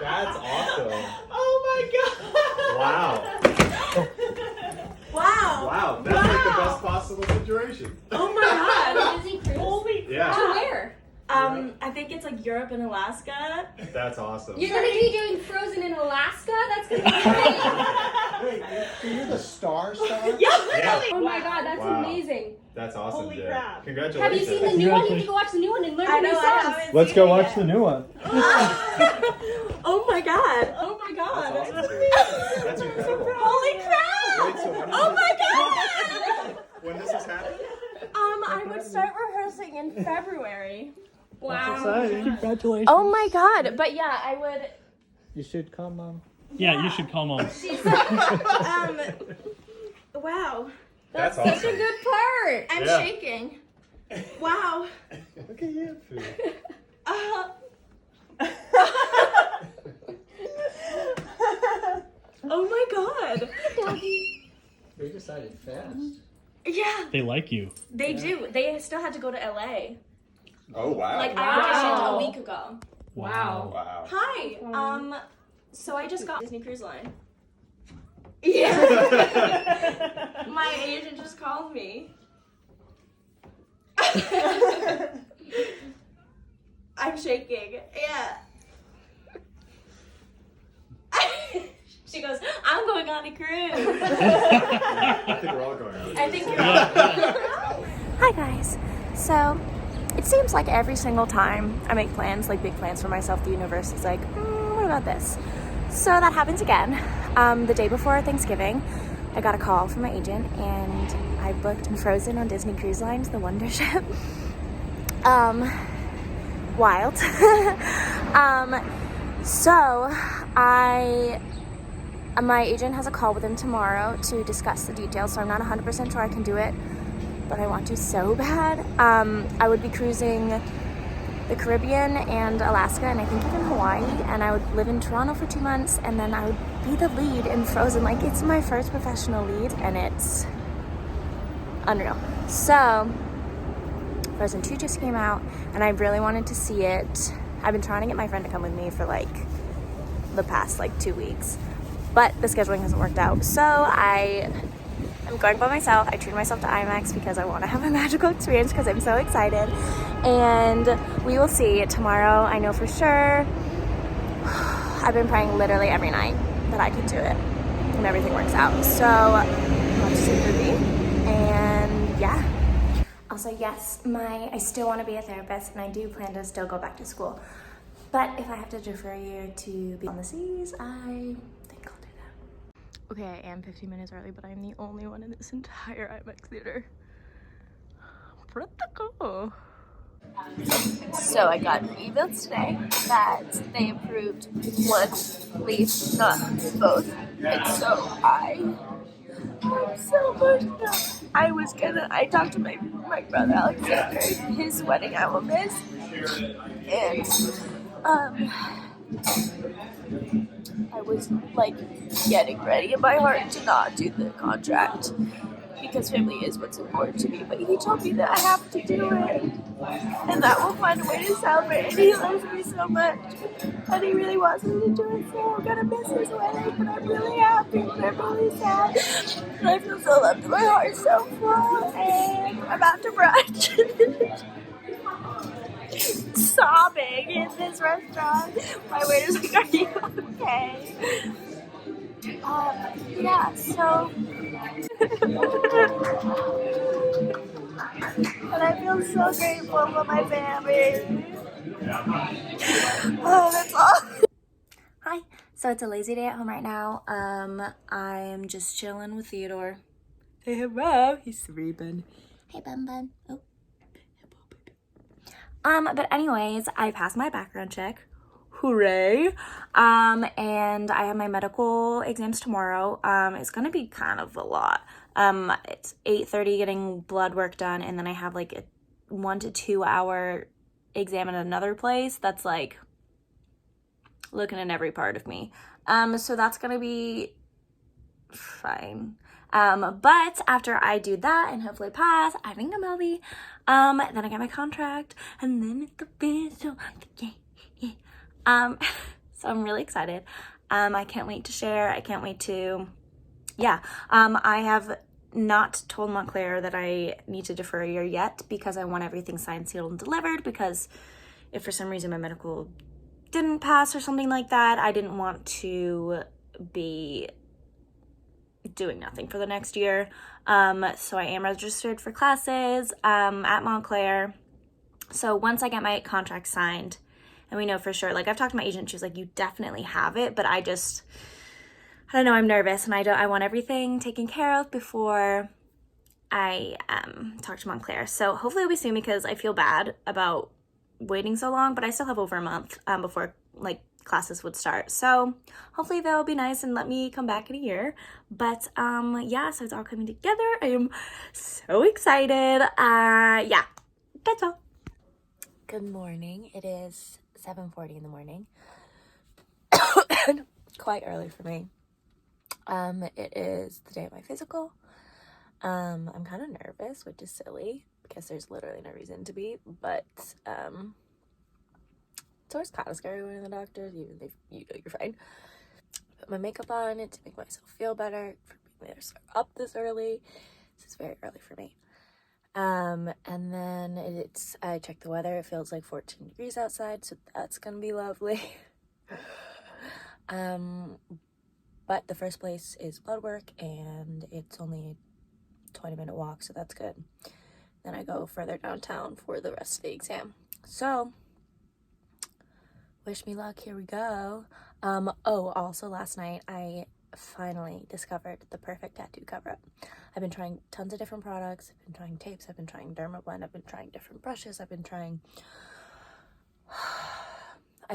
That's awesome. Oh my god. Wow. Wow. Wow. That's like the best possible situation. Oh my god. Disney cruise? Holy Yeah. To where? I think it's like Europe and Alaska. That's awesome. You're gonna be doing Frozen in Alaska? That's gonna be great. Wait, you're the star? Yeah, literally. Oh my god, that's Wow. amazing. That's awesome, Holy Jay. crap. Congratulations. Have you seen the new one? You need to go watch the new one and learn I the know, new I songs. haven't Let's seen go it watch yet. the new one. Oh my god. Oh my god. That's awesome, dude. That's incredible. Holy crap. Wait, so when Oh my god. when does this happen? I would start rehearsing in February. Wow. Exciting. Congratulations. Oh my god. But yeah, I would You should come, Mom. Yeah, you should call Mom. wow. That's Such a good part. I'm Yeah. shaking. Wow. Look at you. Oh my god. They decided fast. Yeah, They like you. they do. They still had to go to LA. Oh wow. Like I Wow. auditioned a week ago. Wow. Wow. Hi. So I just got Disney Cruise Line. Yeah. My agent just called me. I'm shaking. Yeah. She goes, I'm going on a cruise. I think we're all going on. I think you're Hi guys. So it seems like every single time I make plans, like big plans for myself, the universe is like, what about this? So that happens again. The day before Thanksgiving, I got a call from my agent and I booked Frozen on Disney Cruise Lines, the Wonder Ship. Wild. So my agent has a call with him tomorrow to discuss the details, so I'm not 100% sure I can do it, but I want to so bad. I would be cruising the Caribbean and Alaska, and I think even Hawaii, and I would live in Toronto for 2 months, and then I would be the lead in Frozen. Like, it's my first professional lead, and it's unreal. So Frozen 2 just came out, and I really wanted to see it. I've been trying to get my friend to come with me for like the past like 2 weeks, but the scheduling hasn't worked out. So I'm going by myself. I treated myself to IMAX because I want to have a magical experience because I'm so excited. And we will see tomorrow. I know for sure. I've been praying literally every night that I can do it and everything works out. So watch the movie and yeah. Also, yes, I still want to be a therapist and I do plan to still go back to school. But if I have to defer a year to be on the seas, I think I'll do that. Okay, I am 15 minutes early, but I'm the only one in this entire IMAX theater. Practical. So I got emails today that they approved one leave, not both. And so I'm so emotional. I talked to my brother Alexander, his wedding I will miss. And I was like getting ready in my heart to not do the contract because family is what's important to me, but he told me that I have to do it and that we'll find a way to celebrate, and he loves me so much and he really wants me to do it, so I'm gonna miss his wedding, but I'm really happy, but I'm really sad and I feel so loved and my heart's so full and I'm about to brunch. Sobbing in this restaurant. My waiter's like, are you okay? Yeah, so and I feel so grateful for my family. Oh, that's all. Hi, so it's a lazy day at home right now. I'm just chilling with Theodore. Say hello, he's sleeping. Hey, Bun. Oh. But anyways, I passed my background check. Hooray. And I have my medical exams tomorrow. It's gonna be kind of a lot. It's 8:30 getting blood work done, and then I have like a 1 to 2 hour exam at another place that's like looking at every part of me. So that's gonna be fine. But after I do that and hopefully pass, I think I'll be, then I get my contract, and then it's official. Yeah. So I'm really excited. I can't wait to share. I can't wait to, yeah. I have not told Montclair that I need to defer a year yet because I want everything signed, sealed, and delivered, because if for some reason my medical didn't pass or something like that, I didn't want to be doing nothing for the next year. So I am registered for classes at Montclair. So once I get my contract signed and we know for sure, like I've talked to my agent, she was like, you definitely have it, but I don't know, I'm nervous and I want everything taken care of before I talk to Montclair. So hopefully it'll be soon, because I feel bad about waiting so long, but I still have over a month before like classes would start. So hopefully they'll be nice and let me come back in a year. But yeah, so it's all coming together. I am so excited. Yeah, that's all. Good morning. It is 7:40 in the morning. Quite early for me. It is the day of my physical. I'm kind of nervous, which is silly because there's literally no reason to be, but it's always kind of scary going to the doctors, even if you know you're fine. Put my makeup on to make myself feel better for being there up this early. This is very early for me. And then I checked the weather. It feels like 14 degrees outside, so that's gonna be lovely. But the first place is blood work, and it's only a 20-minute walk, so that's good. Then I go further downtown for the rest of the exam. So, wish me luck, here we go. Oh, also last night, I finally discovered the perfect tattoo cover-up. I've been trying tons of different products. I've been trying tapes, I've been trying Dermablend, I've been trying different brushes, I've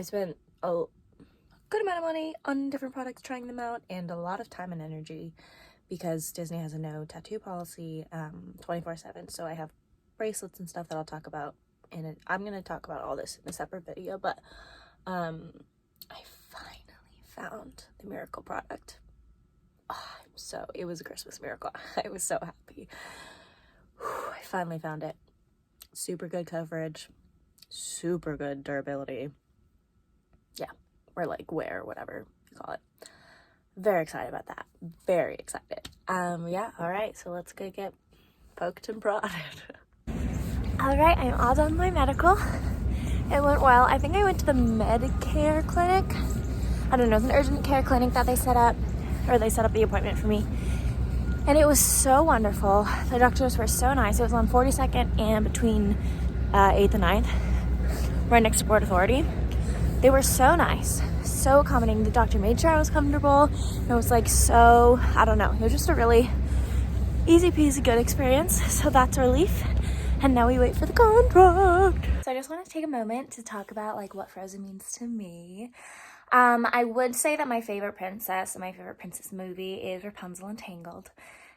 spent a good amount of money on different products, trying them out, and a lot of time and energy, because Disney has a no tattoo policy 24/7. So I have bracelets and stuff that I'll talk about, and I'm gonna talk about all this in a separate video. But I finally found the miracle product. Oh, it was a Christmas miracle. I was so happy. I finally found it. Super good coverage, super good durability. Yeah. Or like wear, whatever you call it. Very excited about that. Very excited. Yeah, all right, so let's go get poked and prodded. All right, I'm all done with my medical. It went well. I think I went to the Medicare clinic. I don't know, it's an urgent care clinic that they set up the appointment for me. And it was so wonderful. The doctors were so nice. It was on 42nd and between 8th and 9th, right next to Port Authority. They were so nice, so accommodating. The doctor made sure I was comfortable. It was like so, I don't know. It was just a really easy peasy good experience. So that's a relief. And now we wait for the contract. So I just want to take a moment to talk about like what Frozen means to me. I would say that my favorite princess and my favorite princess movie is Rapunzel and Tangled.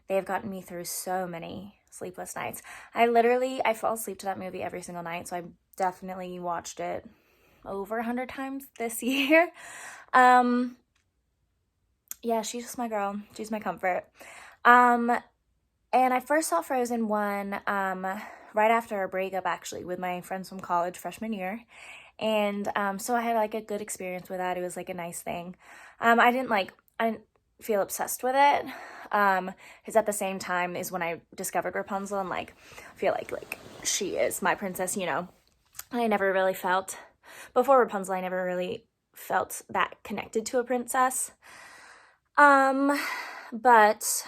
They have gotten me through so many sleepless nights. I fall asleep to that movie every single night. So I definitely watched it over 100 times this year. Yeah, she's just my girl. She's my comfort. And I first saw Frozen 1 right after a breakup, actually, with my friends from college freshman year. And so I had like a good experience with that. It was like a nice thing. I didn't feel obsessed with it, because at the same time is when I discovered Rapunzel, and like feel like she is my princess, you know. I never really felt, before Rapunzel, I never really felt that connected to a princess. But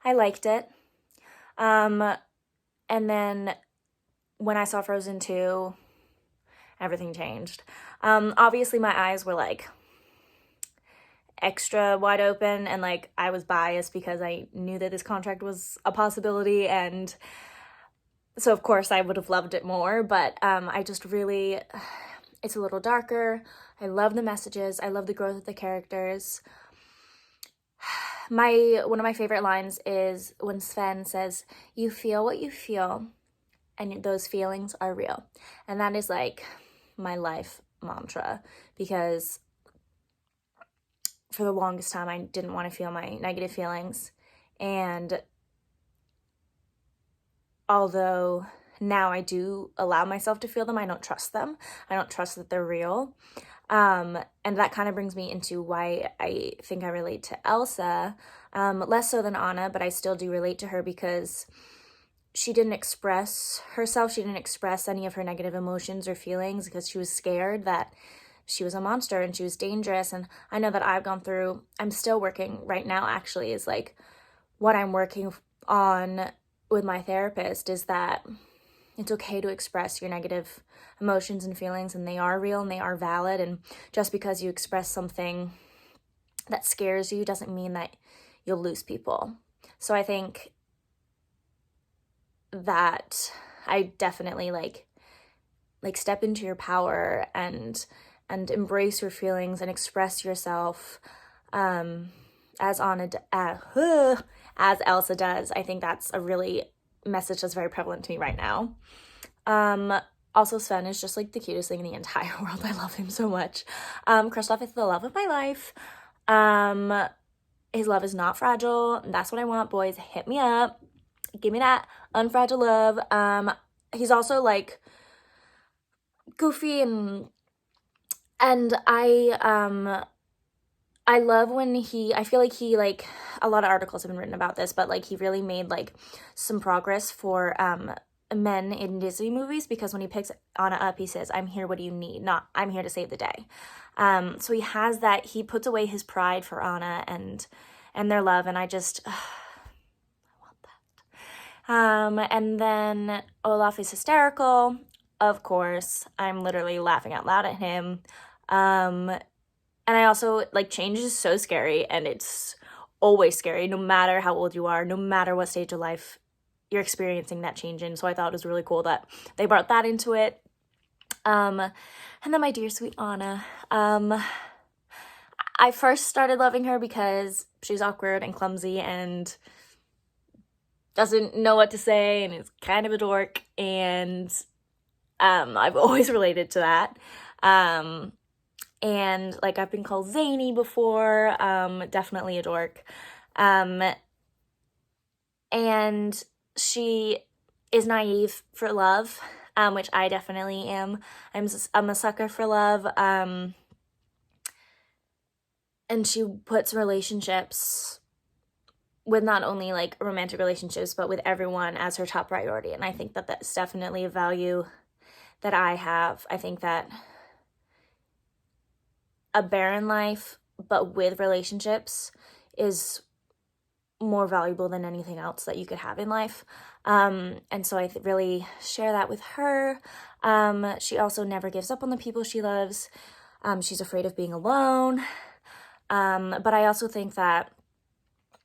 I liked it. And then when I saw Frozen 2, everything changed. Obviously my eyes were like extra wide open, and like I was biased because I knew that this contract was a possibility, and so of course I would have loved it more, but I just really, it's a little darker. I love the messages. I love the growth of the characters. One of my favorite lines is when Sven says, "You feel what you feel, and those feelings are real." And that is like my life mantra, because for the longest time I didn't want to feel my negative feelings, and although now I do allow myself to feel them, I don't trust them. I don't trust that they're real. And that kind of brings me into why I think I relate to Elsa, less so than Anna, but I still do relate to her because she didn't express herself. She didn't express any of her negative emotions or feelings because she was scared that she was a monster and she was dangerous. And I know that I've gone through, I'm still working right now actually, is like what I'm working on with my therapist is that it's okay to express your negative emotions and feelings, and they are real and they are valid. And just because you express something that scares you doesn't mean that you'll lose people. So I think that I definitely like step into your power and embrace your feelings and express yourself, as Elsa does. I think that's a really message that's very prevalent to me right now. Also, Sven is just like the cutest thing in the entire world. I love him so much. Kristoff is the love of my life. His love is not fragile. That's what I want, boys. Hit me up. Give me that unfragile love. He's also like goofy and I love when I feel like he, like, a lot of articles have been written about this, but like he really made like some progress for men in Disney movies, because when he picks Anna up, he says, "I'm here, what do you need?" Not, "I'm here to save the day." So he has that, he puts away his pride for Anna and their love, and I just I want that. And then Olaf is hysterical, of course. I'm literally laughing out loud at him. And I also, like, change is so scary, and it's always scary, no matter how old you are, no matter what stage of life you're experiencing that change in. So I thought it was really cool that they brought that into it. And then my dear sweet Anna. I first started loving her because she's awkward and clumsy and doesn't know what to say and is kind of a dork, and I've always related to that. And like I've been called zany before, definitely a dork. And she is naive for love, which I definitely am. I'm a sucker for love. And she puts relationships with not only like romantic relationships, but with everyone as her top priority. And I think that that's definitely a value that I have. I think that a barren life, but with relationships, is more valuable than anything else that you could have in life. And so I really share that with her. She also never gives up on the people she loves. She's afraid of being alone. But I also think that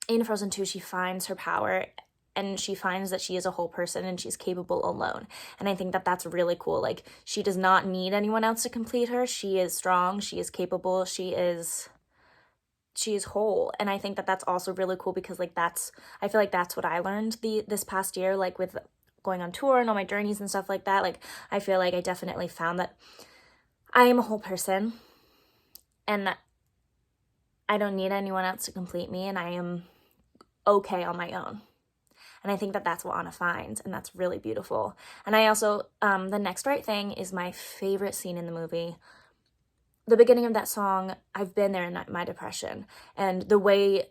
in Frozen 2, she finds her power, and she finds that she is a whole person and she's capable alone. And I think that that's really cool. Like, she does not need anyone else to complete her. She is strong. She is capable. She is whole. And I think that that's also really cool because, like, I feel like that's what I learned this past year, like with going on tour and all my journeys and stuff like that. Like, I feel like I definitely found that I am a whole person and I don't need anyone else to complete me, and I am okay on my own. And I think that that's what Anna finds, and that's really beautiful. And I also, The Next Right Thing is my favorite scene in the movie. The beginning of that song, I've been there in my depression, and the way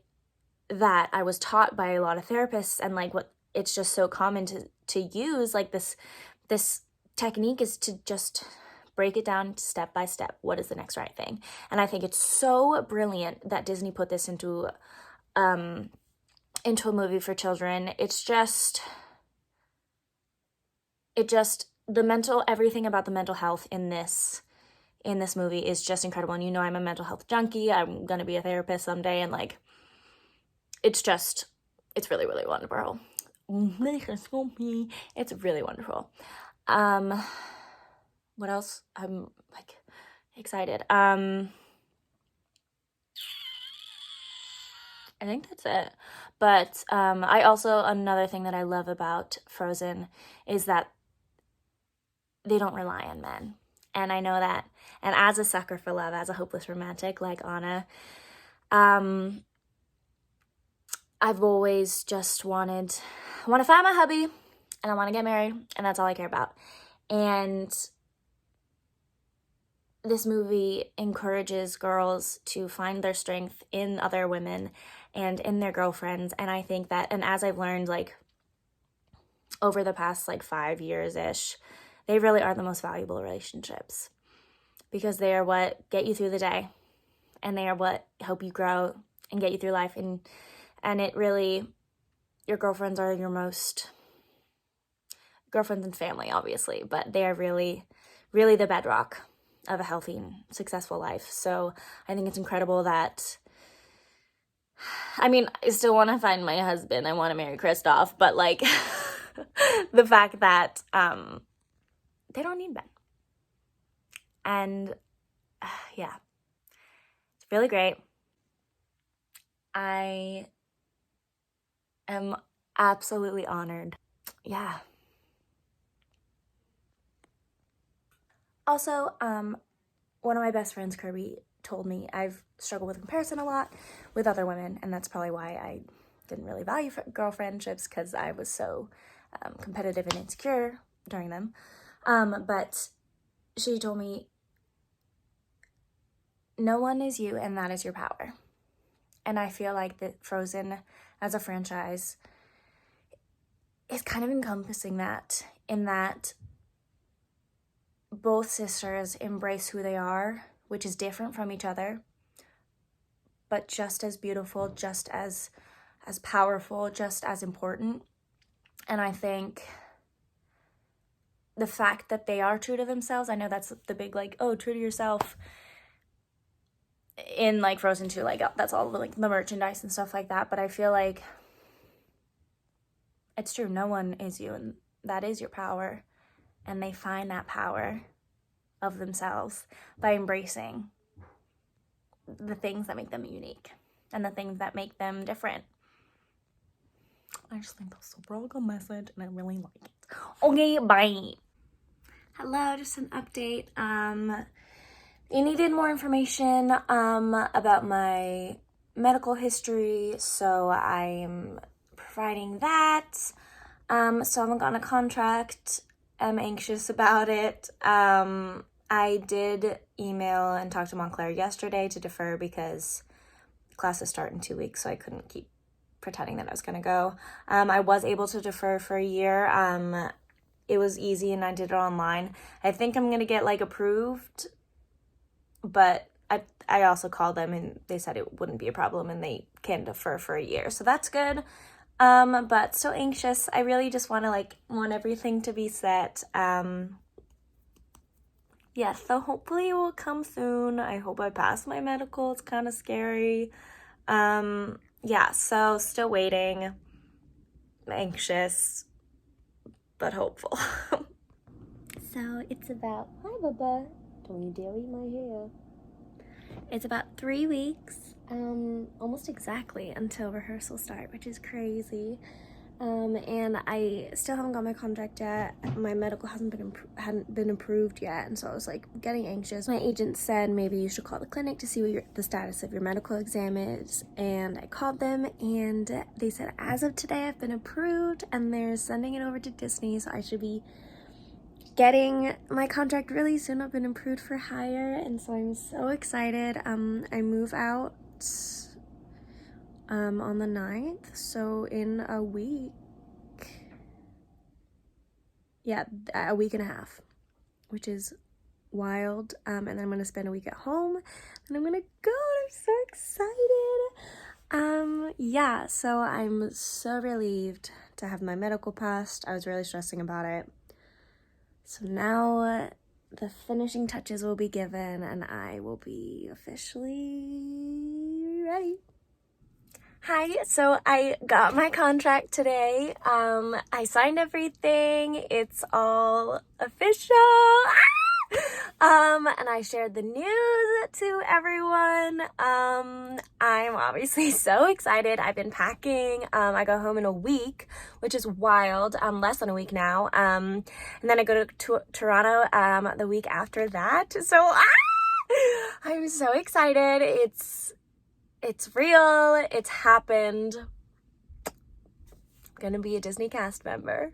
that I was taught by a lot of therapists, and like what it's just so common to use, like this technique is to just break it down step by step. What is the next right thing? And I think it's so brilliant that Disney put this into a movie for children. Everything about the mental health in this movie is just incredible. And you know, I'm a mental health junkie. I'm gonna be a therapist someday, and like, it's really, really wonderful. It's really wonderful. What else? I'm like excited. I think that's it. But I also, another thing that I love about Frozen is that they don't rely on men. And I know that. And as a sucker for love, as a hopeless romantic like Anna, I've always just I want to find my hubby and I want to get married, and that's all I care about. And this movie encourages girls to find their strength in other women and in their girlfriends. And I think that, and as I've learned, like, over the past, like, 5 years-ish, they really are the most valuable relationships because they are what get you through the day and they are what help you grow and get you through life. And it really, your girlfriends are your most, girlfriends and family, obviously, but they are really, really the bedrock of a healthy and successful life. So I think it's incredible that, I mean, I still want to find my husband. I want to marry Christoph, but like the fact that they don't need men. And yeah, it's really great. I am absolutely honored. Yeah. Also, one of my best friends, Kirby, told me I've struggled with comparison a lot with other women, and that's probably why I didn't really value girl friendships, because I was so competitive and insecure during them. But she told me, no one is you, and that is your power. And I feel like that Frozen as a franchise is kind of encompassing that, in that both sisters embrace who they are, which is different from each other, but just as beautiful, just as powerful, just as important. And I think the fact that they are true to themselves, I know that's the big, like, oh, true to yourself in, like, Frozen 2, like, that's all, like, the merchandise and stuff like that, but I feel like it's true. No one is you, and that is your power. And they find that power of themselves by embracing the things that make them unique and the things that make them different. I just think that's a real good message, and I really like it. Okay, bye. Hello, just an update. You needed more information about my medical history, so I'm providing that. So I haven't gotten a contract. I'm anxious about it. I did email and talk to Montclair yesterday to defer because classes start in 2 weeks, so I couldn't keep pretending that I was gonna go. I was able to defer for a year. It was easy and I did it online. I think I'm gonna get, like, approved, but I also called them and they said it wouldn't be a problem and they can defer for a year, so that's good. But still anxious. I really just want everything to be set. Yeah, so hopefully it will come soon. I hope I pass my medical. It's kind of scary. Yeah, so still waiting. Anxious, but hopeful. So it's about, hi Bubba, don't you dare eat my hair. It's about 3 weeks, almost exactly, until rehearsal start, which is crazy. And I still haven't got my contract yet. My medical hadn't been approved yet, and so I was like getting anxious. My agent said maybe you should call the clinic to see what the status of your medical exam is, and I called them and they said as of today I've been approved and they're sending it over to Disney, so I should be getting my contract really soon. I've been approved for hire, and so I'm so excited. I move out on the 9th, so in a week, yeah, a week and a half, which is wild. And then I'm gonna spend a week at home and I'm gonna go. I'm so excited. Yeah, so I'm so relieved to have my medical passed. I was really stressing about it, so now the finishing touches will be given and I will be officially ready. Hi, so I got my contract today. I signed everything. It's all official. And I shared the news to everyone. I'm obviously so excited. I've been packing. I go home in a week, which is wild. Less than a week now. And then I go to Toronto the week after that. So I'm so excited. It's real. It's happened. I'm gonna be a Disney cast member.